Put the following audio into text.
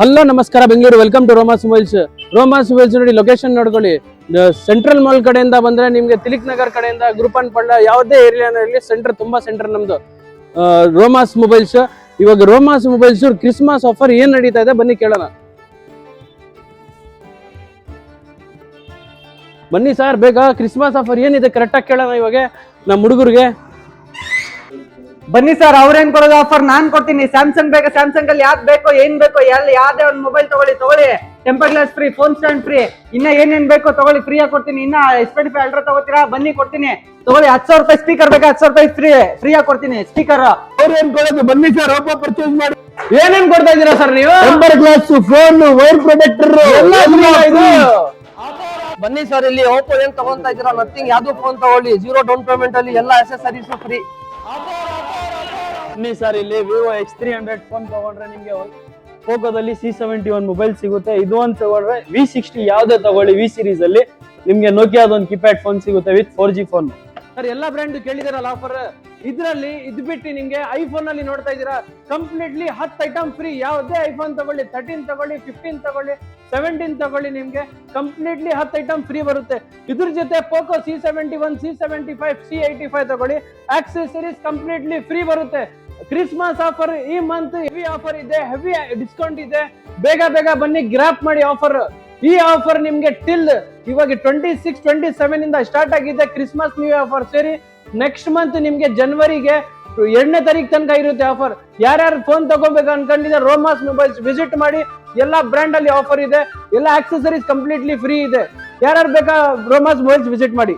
Hello ನಮಸ್ಕಾರ Bengaluru, welcome to Romas mobiles. Romas mobiles ನೋಡಿ, location ನೋಡ್ಕೊಳ್ಳಿ. ಸೆಂಟ್ರಲ್ ಮಾಲ್ ಕಡೆಯಿಂದ ಬಂದ್ರೆ ನಿಮ್ಗೆ ತಿಲಕ್ ನಗರ್ ಕಡೆಯಿಂದ ಗುರುಪನ್ ಪಳ್ಳ ಯಾವುದೇ ಏರಿಯಾನಲ್ಲಿ ಸೆಂಟರ್, ತುಂಬಾ ಸೆಂಟರ್ ನಮ್ದು ರೋಮಾಸ್ ಮೊಬೈಲ್ಸ್. ಇವಾಗ ರೋಮಾಸ್ ಮೊಬೈಲ್ಸ್ ಕ್ರಿಸ್ಮಸ್ ಆಫರ್ ಏನ್ ನಡೀತಾ ಇದೆ ಬನ್ನಿ ಕೇಳೋಣ. ಬನ್ನಿ ಸರ್, ಬೇಗ ಕ್ರಿಸ್ಮಸ್ ಆಫರ್ ಏನಿದೆ ಕರೆಕ್ಟ್ ಆಗಿ ಕೇಳೋಣ ಇವಾಗ ನಮ್ಮ ಹುಡುಗರಿಗೆ. ಬನ್ನಿ ಸರ್, ಅವ್ರೇನ್ ಕೊಡೋದು ಆಫರ್ ನಾನ್ ಕೊಡ್ತೀನಿ. ಸ್ಯಾಮ್ಸಂಗ್ ಬೇಕಾ? ಸ್ಯಾಮ್ಸಂಗ್ ಅಲ್ಲಿ ಯಾವ್ದು ಬೇಕೋ, ಏನ್ ಬೇಕೋ, ಯಾವ್ದೇ ಒಂದು ಮೊಬೈಲ್ ತಗೊಳ್ಳಿ. Temper glass free, phone stand free, ಇನ್ನ ಏನೇನ್ ಬೇಕೋ ತಗೊಳ್ಳಿ, ಫ್ರೀ ಆಗಿ ಕೊಡ್ತೀನಿ. ಇನ್ನ S25 ಅಲ್ಟ್ರಾ ತಗೋತೀರಾ? ಬನ್ನಿ ಕೊಡ್ತೀನಿ, ತಗೊಳ್ಳಿ. 10,000 ರೂಪಾಯಿ ಸ್ಪೀಕರ್ ಬೇಕಾ? 10,000 ರೂಪಾಯಿ ಫ್ರೀ ಆಗಿ ಕೊಡ್ತೀನಿ ಸ್ಪೀಕರ್. ಅವ್ರೇನ್ ಕೊಡೋದು? ಬನ್ನಿ ಸರ್, ಒಬ್ಬ ಪರ್ಚೇಸ್ ಮಾಡಿ. ಏನೇನ್ ಕೊಡ್ತಾ ಇದೀರಾ ಸರ್ ನೀವು? Temper glass, phone, wire protector ಬನ್ನಿ ಸರ್, ಇಲ್ಲಿ ಓಪೋ ಏನ್ ತಗೊಂತಾ ಇದ್ದೀರಾ? ನಥಿಂಗ್ ಯಾವ್ದು ಫೋನ್ ತಗೊಳ್ಳಿ, 0 ಡೌನ್ ಪೇಮೆಂಟ್ ಅಲ್ಲಿ ಎಲ್ಲ ಅಸೆಸರೀಸ್ ಫ್ರೀ. ಬನ್ನಿ ಸರ್, ಇಲ್ಲಿ ವಿವೋ X300 ಫೋನ್ ತಗೊಂಡ್ರೆ ನಿಮ್ಗೆ ಪೋಕೋದಲ್ಲಿ C71 ಮೊಬೈಲ್ ಸಿಗುತ್ತೆ. ಇದು ಒಂದು ತಗೊಂಡ್ರೆ V60 ಯಾವ್ದೇ ತಗೊಳ್ಳಿ, ವಿ ಸೀರೀಸ್ ಅಲ್ಲಿ ನಿಮ್ಗೆ ನೋಕಿಯಾದ ಒಂದು ಕೀಪ್ಯಾಡ್ ಫೋನ್ ಸಿಗುತ್ತೆ ವಿತ್ 4G ಫೋನ್. ಸರ್ ಎಲ್ಲ ಬ್ರ್ಯಾಂಡ್ ಕೇಳಿದಿರಲ್ಲ ಆಫರ್, ಇದ್ರಲ್ಲಿ ಇದು ಬಿಟ್ಟು ನಿಮ್ಗೆ ಐಫೋನ್ ಅಲ್ಲಿ ನೋಡ್ತಾ ಇದ್ದೀರಾ, ಕಂಪ್ಲೀಟ್ಲಿ 10 ಐಟಮ್ ಫ್ರೀ. ಯಾವುದೇ ಐಫೋನ್ ತಗೊಳ್ಳಿ, 13 ತಗೊಳ್ಳಿ, 15 ತಗೊಳ್ಳಿ, 17 ತಗೊಳ್ಳಿ, ನಿಮ್ಗೆ ಕಂಪ್ಲೀಟ್ಲಿ 10 ಐಟಮ್ ಫ್ರೀ ಬರುತ್ತೆ. ಇದ್ರ ಜೊತೆ ಪೋಕೋ C71, C75, C85 ತಗೊಳ್ಳಿ, ಆಕ್ಸೆಸರೀಸ್ ಕಂಪ್ಲೀಟ್ಲಿ ಫ್ರೀ ಬರುತ್ತೆ. ಕ್ರಿಸ್ಮಸ್ ಆಫರ್ ಈ ಮಂತ್ ಹೆವಿ ಆಫರ್ ಇದೆ, ಹೆವಿ ಡಿಸ್ಕೌಂಟ್ ಇದೆ. ಬೇಗ ಬನ್ನಿ, ಗ್ರಾಪ್ ಮಾಡಿ ಆಫರ್. ಈ ಆಫರ್ ನಿಮ್ಗೆ ಟಿಲ್ ಇವಾಗ 26, 27 ಇಂದ ಸ್ಟಾರ್ಟ್ ಆಗಿದೆ. ಕ್ರಿಸ್ಮಸ್ ನ್ಯೂ ಆಫರ್ ಸೇರಿ ನೆಕ್ಸ್ಟ್ ಮಂತ್ ನಿಮ್ಗೆ ಜನವರಿಗೆ 2ನೇ ತಾರೀಕು ತನಕ ಇರುತ್ತೆ ಆಫರ್. ಯಾರ್ಯಾರು ಫೋನ್ ತಗೋಬೇಕು ಅನ್ಕೊಂಡಿದ್ರೆ ರೋಮಾಸ್ ಮೊಬೈಲ್ಸ್ ವಿಸಿಟ್ ಮಾಡಿ. ಎಲ್ಲಾ ಬ್ರ್ಯಾಂಡ್ ಅಲ್ಲಿ ಆಫರ್ ಇದೆ, ಎಲ್ಲ ಆಕ್ಸೆಸರೀಸ್ ಕಂಪ್ಲೀಟ್ಲಿ ಫ್ರೀ ಇದೆ. ಯಾರ್ಯಾರು ಬೇಕಾ ರೋಮಾಸ್ ಮೊಬೈಲ್ಸ್ ವಿಸಿಟ್ ಮಾಡಿ.